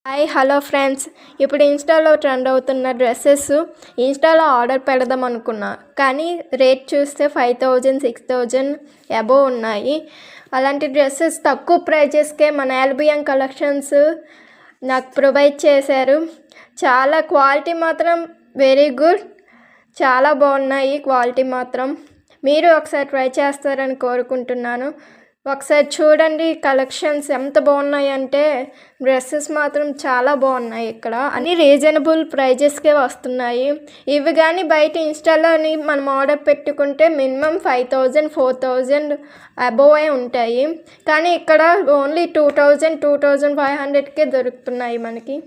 Hi hello friends, ఇప్పుడు ఇన్స్టాలో trend అవుతున్న డ్రెస్సెస్ ఇన్స్టాలో ఆర్డర్ పెడదాం అనుకున్నా, కానీ రేట్ చూస్తే 5000 6000 అబోవ్ ఉన్నాయి. అలాంటి డ్రెస్సెస్ తక్కువ ప్రైజెస్కే మన ఎల్బిఎం కలెక్షన్స్ నాకు ప్రొవైడ్ చేశారు. చాలా క్వాలిటీ మాత్రం వెరీ గుడ్, చాలా బాగున్నాయి. క్వాలిటీ మాత్రం మీరు ఒకసారి ట్రై చేస్తారని కోరుకుంటున్నాను. ఒకసారి చూడండి, కలెక్షన్స్ ఎంత బాగున్నాయి అంటే డ్రెస్సెస్ మాత్రం చాలా బాగున్నాయి. ఇక్కడ అన్ని రీజనబుల్ ప్రైజెస్కే వస్తున్నాయి. ఇవి కానీ బయట ఇన్స్టాలోని మనం ఆర్డర్ పెట్టుకుంటే మినిమం 5000 4000 అబోవ్ ఉంటాయి, కానీ ఇక్కడ ఓన్లీ 2000 2500కే దొరుకుతున్నాయి మనకి.